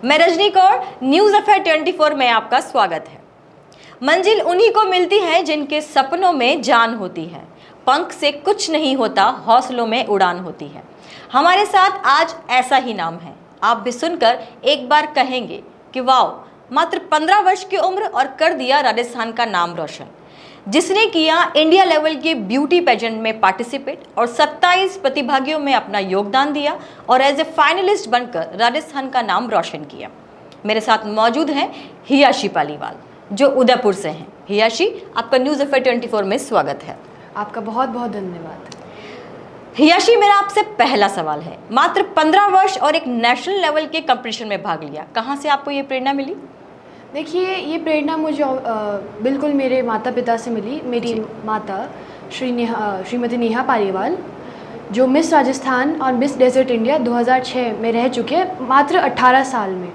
मैं Rajni Kaur, news affair 24 में आपका स्वागत है। मंजिल उन्हीं को मिलती है जिनके सपनों में जान होती है। पंख से कुछ नहीं होता, हौसलों में उड़ान होती है। हमारे साथ आज ऐसा ही नाम है। आप भी सुनकर एक बार कहेंगे कि वाओ, मात्र 15 वर्ष की उम्र और कर दिया राजस्थान का नाम रोशन। जिसने किया इंडिया लेवल के ब्यूटी पेजेंट में पार्टिसिपेट और 27 प्रतिभागियों में अपना योगदान दिया और एज ए फाइनलिस्ट बनकर राजस्थान का नाम रोशन किया। मेरे साथ मौजूद हैं हियाशी पालीवाल, जो उदयपुर से हैं। हियाशी, आपका न्यूज़ अफेयर 24 में स्वागत है। आपका बहुत बहुत धन्यवाद। हियाशी, मेरा आपसे पहला सवाल है, मात्र 15 वर्ष और एक नेशनल लेवल के कंपटीशन में भाग लिया, कहाँ से आपको ये प्रेरणा मिली? देखिए, ये प्रेरणा मुझे बिल्कुल मेरे माता पिता से मिली। मेरी माता श्रीमती नेहा पालीवाल, जो मिस राजस्थान और मिस डेजर्ट इंडिया 2006 में रह चुके हैं, मात्र 18 साल में।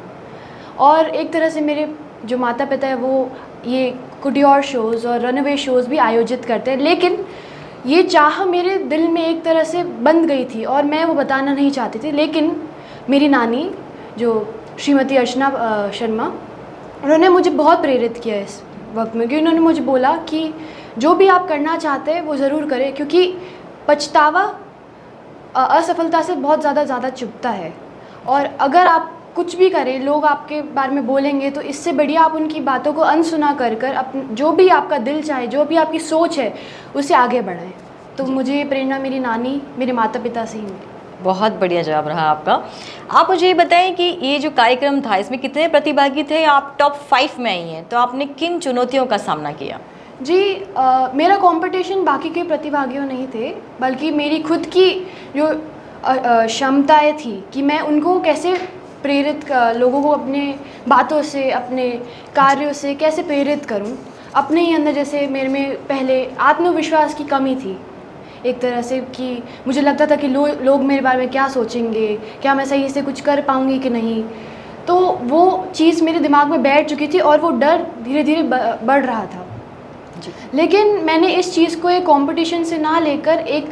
और एक तरह से मेरे जो माता पिता है वो ये कुटियोर शोज़ और रनअवे शोज़ भी आयोजित करते हैं, लेकिन ये चाह मेरे दिल में एक तरह से बंध गई थी और मैं वो बताना नहीं चाहती थी। लेकिन मेरी नानी, जो श्रीमती अर्चना शर्मा, उन्होंने मुझे बहुत प्रेरित किया इस वक्त में, क्योंकि उन्होंने मुझे बोला कि जो भी आप करना चाहते हैं वो ज़रूर करें, क्योंकि पछतावा असफलता से बहुत ज़्यादा चुभता है। और अगर आप कुछ भी करें, लोग आपके बारे में बोलेंगे, तो इससे बढ़िया आप उनकी बातों को अनसुना कर जो भी आपका दिल चाहे, जो भी आपकी सोच है, उसे आगे बढ़ाएं। तो मुझे ये प्रेरणा मेरी नानी, मेरे माता पिता से ही मिली। बहुत बढ़िया जवाब रहा आपका। आप मुझे ये बताएं कि ये जो कार्यक्रम था, इसमें कितने प्रतिभागी थे? आप टॉप 5 में आई हैं, तो आपने किन चुनौतियों का सामना किया? जी, मेरा कंपटीशन बाकी के प्रतिभागियों नहीं थे, बल्कि मेरी खुद की जो क्षमताएं थी कि मैं उनको कैसे प्रेरित लोगों को अपने बातों से, अपने कार्यों से कैसे प्रेरित करूं। अपने ही अंदर जैसे मेरे में पहले आत्मविश्वास की कमी थी एक तरह से, कि मुझे लगता था कि लोग मेरे बारे में क्या सोचेंगे, क्या मैं सही से कुछ कर पाऊंगी कि नहीं। तो वो चीज़ मेरे दिमाग में बैठ चुकी थी और वो डर धीरे धीरे बढ़ रहा था जी। लेकिन मैंने इस चीज़ को एक कंपटीशन से ना लेकर एक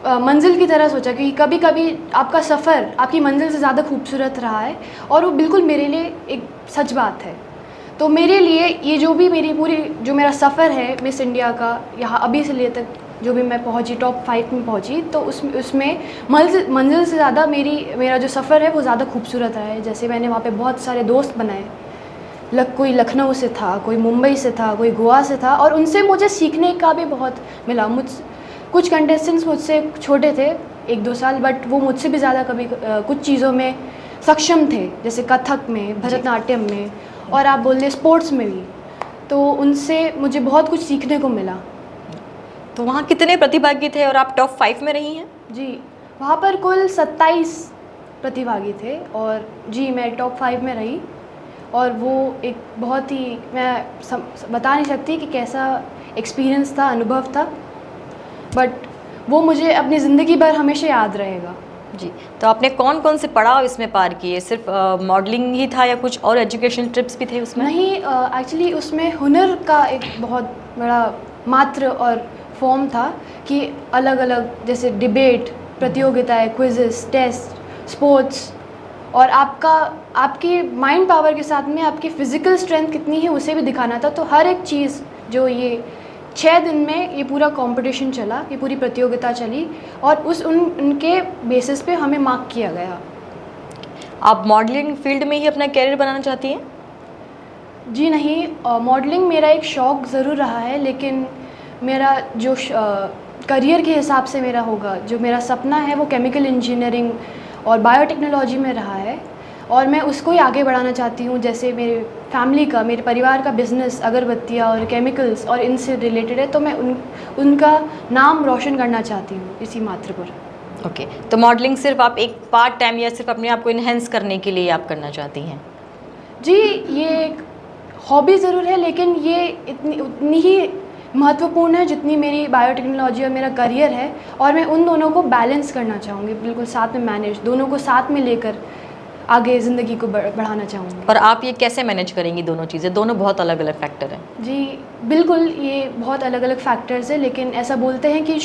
मंजिल की तरह सोचा कि कभी कभी आपका सफ़र आपकी मंजिल से ज़्यादा खूबसूरत रहा है, और वो बिल्कुल मेरे लिए एक सच बात है। तो मेरे लिए ये जो भी जो मेरा सफ़र है मिस इंडिया का, यहाँ अभी से ले तक जो भी मैं पहुँची, टॉप 5 में पहुँची, तो उसमें मंजिल से ज़्यादा मेरा जो सफ़र है वो ज़्यादा खूबसूरत रहा है। जैसे मैंने वहाँ पे बहुत सारे दोस्त बनाए, कोई लखनऊ से था, कोई मुंबई से था, कोई गोवा से था, और उनसे मुझे सीखने का भी बहुत मिला। कुछ कंटेस्टेंट्स मुझसे छोटे थे 1-2 साल, बट वो मुझसे भी ज़्यादा कुछ चीज़ों में सक्षम थे, जैसे कथक में, भरतनाट्यम में, और आप बोल दें स्पोर्ट्स में भी। तो उनसे मुझे बहुत कुछ सीखने को मिला। तो वहाँ कितने प्रतिभागी थे और आप टॉप 5 में रही हैं? जी, वहाँ पर कुल 27 प्रतिभागी थे, और जी मैं टॉप 5 में रही। और वो एक बहुत ही, मैं बता नहीं सकती कि कैसा एक्सपीरियंस था, अनुभव था, बट वो मुझे अपनी ज़िंदगी भर हमेशा याद रहेगा। जी, तो आपने कौन कौन से पड़ाव इसमें पार किए? सिर्फ मॉडलिंग ही था या कुछ और एजुकेशनल ट्रिप्स भी थे उसमें? नहीं, एक्चुअली उसमें हुनर का एक बहुत बड़ा मात्र और फॉर्म था कि अलग अलग जैसे डिबेट प्रतियोगिताएं, क्विज़ेस, टेस्ट, स्पोर्ट्स, और आपके माइंड पावर के साथ में आपकी फ़िज़िकल स्ट्रेंथ कितनी है उसे भी दिखाना था। तो हर एक चीज़ जो ये 6 दिन में ये पूरा कंपटीशन चला, ये पूरी प्रतियोगिता चली, और उनके बेसिस पे हमें मार्क किया गया। आप मॉडलिंग फील्ड में ही अपना कैरियर बनाना चाहती हैं? जी नहीं, मॉडलिंग मेरा एक शौक़ ज़रूर रहा है, लेकिन मेरा जो करियर के हिसाब से मेरा होगा, जो मेरा सपना है, वो केमिकल इंजीनियरिंग और बायोटेक्नोलॉजी में रहा है, और मैं उसको ही आगे बढ़ाना चाहती हूँ। जैसे मेरे परिवार का बिज़नेस अगरबत्तियाँ और केमिकल्स और इनसे रिलेटेड है, तो मैं उनका नाम रोशन करना चाहती हूँ इसी मात्र पर। ओके, तो मॉडलिंग सिर्फ आप एक पार्ट टाइम या सिर्फ अपने आप को इन्हेंस करने के लिए आप करना चाहती हैं? जी, ये एक हॉबी ज़रूर है, लेकिन ये उतनी ही महत्वपूर्ण है जितनी मेरी बायोटेक्नोलॉजी और मेरा करियर है, और मैं उन दोनों को बैलेंस करना चाहूँगी, बिल्कुल साथ में मैनेज, दोनों को साथ में लेकर आगे ज़िंदगी को बढ़ाना चाहूँगी। और आप ये कैसे मैनेज करेंगी दोनों चीज़ें? दोनों बहुत अलग अलग फैक्टर हैं। जी बिल्कुल, ये बहुत अलग अलग फैक्टर्स हैं, लेकिन ऐसा बोलते हैं कि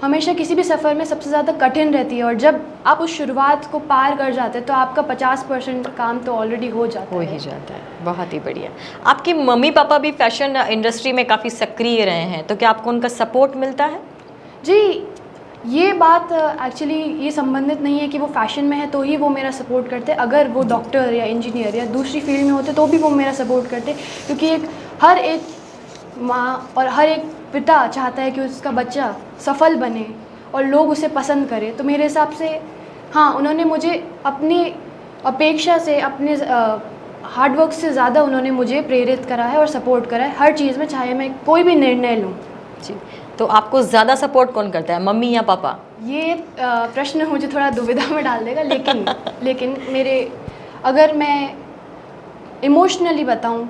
हमेशा किसी भी सफ़र में सबसे ज़्यादा कठिन रहती है, और जब आप उस शुरुआत को पार कर जाते हैं तो आपका 50% काम तो ऑलरेडी हो जाता हो है। ही जाता है। बहुत ही बढ़िया। आपके मम्मी पापा भी फैशन इंडस्ट्री में काफ़ी सक्रिय रहे हैं, तो क्या आपको उनका सपोर्ट मिलता है? जी, ये बात एक्चुअली ये संबंधित नहीं है कि वो फैशन में है तो ही वो मेरा सपोर्ट करते। अगर वो डॉक्टर या इंजीनियर या दूसरी फील्ड में होते तो भी वो मेरा सपोर्ट करते, क्योंकि हर एक माँ और हर एक पिता चाहता है कि उसका बच्चा सफल बने और लोग उसे पसंद करें। तो मेरे हिसाब से हाँ, उन्होंने मुझे अपनी अपेक्षा से, अपने हार्डवर्क से ज़्यादा उन्होंने मुझे प्रेरित करा है और सपोर्ट करा है हर चीज़ में, चाहे मैं कोई भी निर्णय लूँ। जी, तो आपको ज़्यादा सपोर्ट कौन करता है, मम्मी या पापा? ये प्रश्न मुझे थोड़ा दुविधा में डाल देगा, लेकिन मेरे, अगर मैं इमोशनली बताऊं,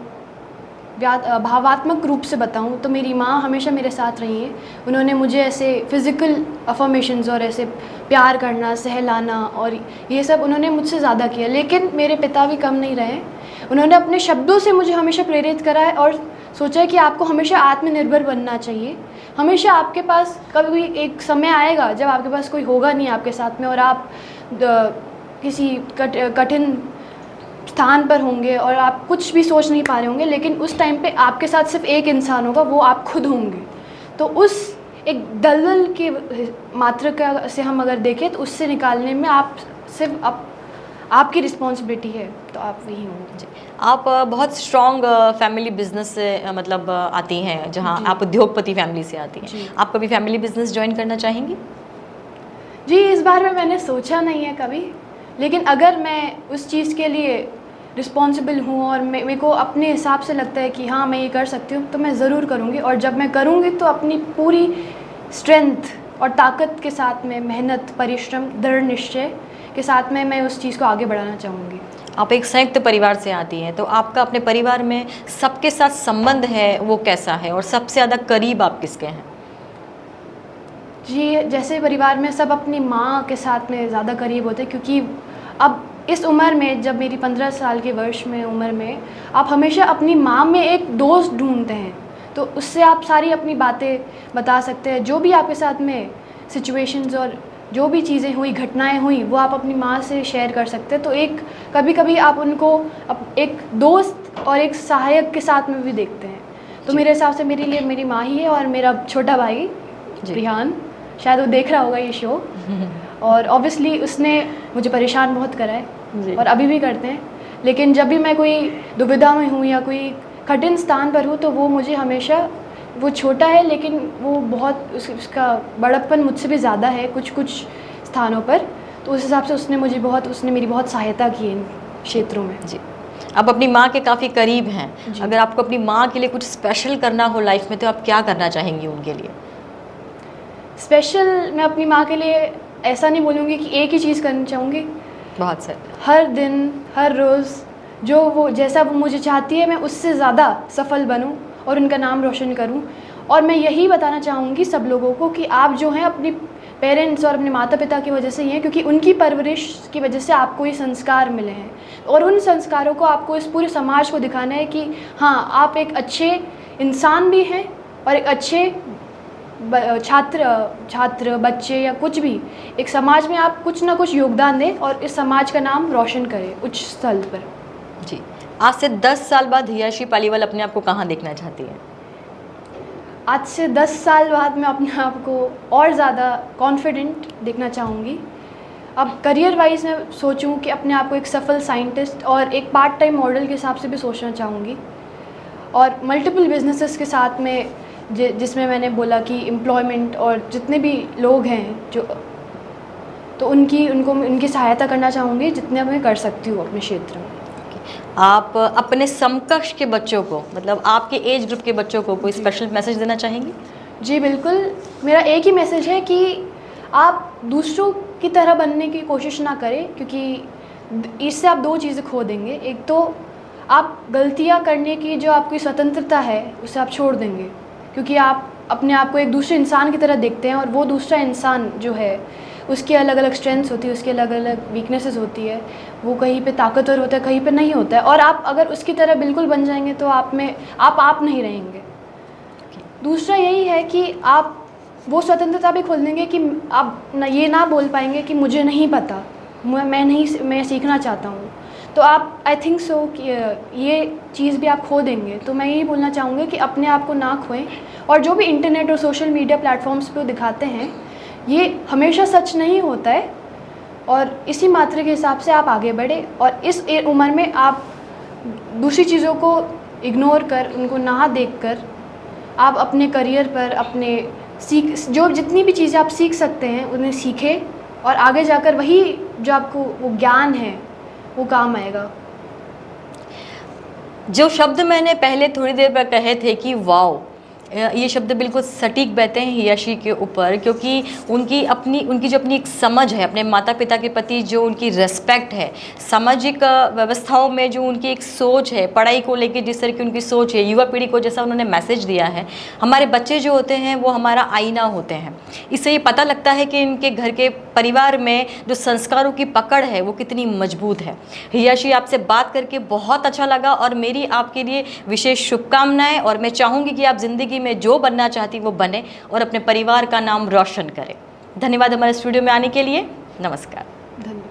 भावात्मक रूप से बताऊं, तो मेरी माँ हमेशा मेरे साथ रही है। उन्होंने मुझे ऐसे फिज़िकल अफर्मेशंस और ऐसे प्यार करना, सहलाना और ये सब उन्होंने मुझसे ज़्यादा किया। लेकिन मेरे पिता भी कम नहीं रहे, उन्होंने अपने शब्दों से मुझे हमेशा प्रेरित करा है और सोचा है कि आपको हमेशा आत्मनिर्भर बनना चाहिए। हमेशा आपके पास कभी एक समय आएगा जब आपके पास कोई होगा नहीं आपके साथ में, और आप किसी कठिन स्थान पर होंगे और आप कुछ भी सोच नहीं पा रहे होंगे, लेकिन उस टाइम पे आपके साथ सिर्फ एक इंसान होगा, वो आप खुद होंगे। तो उस एक दलदल के मात्रा से हम अगर देखें तो उससे निकालने में आप सिर्फ आपकी रिस्पॉन्सिबिलिटी है, तो आप वही होंगे। जी, आप बहुत स्ट्रॉन्ग फैमिली बिजनेस से मतलब आती हैं, जहां आप उद्योगपति फैमिली से आती हैं। आप कभी फैमिली बिजनेस ज्वाइन करना चाहेंगी? जी, इस बारे में मैंने सोचा नहीं है कभी, लेकिन अगर मैं उस चीज़ के लिए रिस्पॉन्सिबल हूँ और मेरे को अपने हिसाब से लगता है कि हाँ मैं ये कर सकती हूँ, तो मैं ज़रूर करूँगी। और जब मैं करूँगी तो अपनी पूरी स्ट्रेंथ और ताकत के साथ में, मेहनत, परिश्रम, दृढ़ निश्चय के साथ में मैं उस चीज़ को आगे बढ़ाना चाहूँगी। आप एक संयुक्त परिवार से आती हैं, तो आपका अपने परिवार में सबके साथ संबंध है वो कैसा है, और सबसे ज़्यादा करीब आप किसके हैं? जी, जैसे परिवार में सब अपनी माँ के साथ में ज़्यादा करीब होते हैं, क्योंकि अब इस उम्र में, जब मेरी 15 साल के वर्ष में उम्र में, आप हमेशा अपनी माँ में एक दोस्त ढूंढते हैं, तो उससे आप सारी अपनी बातें बता सकते हैं। जो भी आपके साथ में सिचुएशंस और जो भी चीज़ें हुई, घटनाएं हुई, वो आप अपनी माँ से शेयर कर सकते हैं। तो एक कभी कभी आप उनको एक दोस्त और एक सहायक के साथ में भी देखते हैं। तो मेरे हिसाब से मेरे लिए मेरी माँ ही है, और मेरा छोटा भाई रिहान, शायद वो देख रहा होगा ये शो, और ऑब्वियसली उसने मुझे परेशान बहुत करा है और अभी भी करते हैं। लेकिन जब भी मैं कोई दुविधा में हूँ या कोई कठिन स्थान पर हूँ, तो वो मुझे हमेशा, वो छोटा है लेकिन वो बहुत, उसका बड़प्पन मुझसे भी ज़्यादा है कुछ स्थानों पर, तो उस हिसाब से उसने मेरी बहुत सहायता की इन क्षेत्रों में। जी, आप अपनी माँ के काफ़ी करीब हैं। अगर आपको अपनी माँ के लिए कुछ स्पेशल करना हो लाइफ में, तो आप क्या करना चाहेंगी उनके लिए? स्पेशल मैं अपनी माँ के लिए ऐसा नहीं बोलूँगी कि एक ही चीज़ करनी चाहूँगी। बहुत सर, हर दिन, हर रोज़ जैसा वो मुझे चाहती है, मैं उससे ज़्यादा सफल बनूँ और उनका नाम रोशन करूँ। और मैं यही बताना चाहूँगी सब लोगों को कि आप जो हैं अपनी पेरेंट्स और अपने माता पिता की वजह से ही हैं, क्योंकि उनकी परवरिश की वजह से आपको ये संस्कार मिले हैं, और उन संस्कारों को आपको इस पूरे समाज को दिखाना है कि हाँ, आप एक अच्छे इंसान भी हैं और एक अच्छे छात्र बच्चे या कुछ भी, एक समाज में आप कुछ ना कुछ योगदान दें और इस समाज का नाम रोशन करें उच्च स्तर पर। जी, आज से 10 साल बाद हियाशी पालीवाल अपने आप को कहाँ देखना चाहती है? आज से 10 साल बाद मैं अपने आप को और ज़्यादा कॉन्फिडेंट देखना चाहूँगी। अब करियर वाइज मैं सोचूं कि अपने आप को एक सफल साइंटिस्ट और एक पार्ट टाइम मॉडल के हिसाब से भी सोचना चाहूँगी, और मल्टीपल बिजनेसेस के साथ में, जिसमें मैंने बोला कि एम्प्लॉयमेंट और जितने भी लोग हैं जो, तो उनकी सहायता करना चाहूँगी जितने मैं कर सकती हूँ अपने क्षेत्र में। आप अपने समकक्ष के बच्चों को, मतलब आपके एज ग्रुप के बच्चों को कोई स्पेशल मैसेज देना चाहेंगी? जी बिल्कुल, मेरा एक ही मैसेज है कि आप दूसरों की तरह बनने की कोशिश ना करें, क्योंकि इससे आप दो चीज़ें खो देंगे। एक तो आप गलतियाँ करने की जो आपकी स्वतंत्रता है उसे आप छोड़ देंगे, क्योंकि आप अपने आप को एक दूसरे इंसान की तरह देखते हैं, और वो दूसरा इंसान जो है उसकी अलग अलग स्ट्रेंथ्स होती है, उसकी अलग अलग वीकनेसेस होती है, वो कहीं पे ताकतवर होता है, कहीं पे नहीं होता है, और आप अगर उसकी तरह बिल्कुल बन जाएंगे तो आप नहीं रहेंगे। दूसरा यही है कि आप वो स्वतंत्रता भी खोल देंगे कि आप ये ना बोल पाएंगे कि मुझे नहीं पता, मैं सीखना चाहता हूँ। तो आप आई थिंक सो कि ये चीज़ भी आप खो देंगे। तो मैं यही बोलना चाहूँगी कि अपने आप को ना खोएं, और जो भी इंटरनेट और सोशल मीडिया प्लेटफॉर्म्स पे दिखाते हैं ये हमेशा सच नहीं होता है, और इसी मात्रा के हिसाब से आप आगे बढ़े। और इस उम्र में आप दूसरी चीज़ों को इग्नोर कर, उनको ना देख कर आप अपने करियर पर, अपने जो जितनी भी चीज़ें आप सीख सकते हैं उन्हें सीखें, और आगे जाकर वही जो आपको वो ज्ञान है वो काम आएगा। जो शब्द मैंने पहले थोड़ी देर पर कहे थे कि वाओ, ये शब्द बिल्कुल सटीक बहते हैं हियाशी के ऊपर, क्योंकि उनकी जो अपनी एक समझ है अपने माता पिता के प्रति, जो उनकी रेस्पेक्ट है, सामाजिक व्यवस्थाओं में जो उनकी एक सोच है, पढ़ाई को लेकर जिस तरह की उनकी सोच है, युवा पीढ़ी को जैसा उन्होंने मैसेज दिया है। हमारे बच्चे जो होते हैं वो हमारा आईना होते हैं। इससे ये पता लगता है कि इनके घर के परिवार में जो संस्कारों की पकड़ है वो कितनी मजबूत है। हियाशी, आपसे बात करके बहुत अच्छा लगा, और मेरी आपके लिए विशेष शुभकामनाएं, और मैं चाहूँगी कि आप ज़िंदगी में जो बनना चाहती वो बने और अपने परिवार का नाम रोशन करें। धन्यवाद हमारे स्टूडियो में आने के लिए। नमस्कार। धन्यवाद।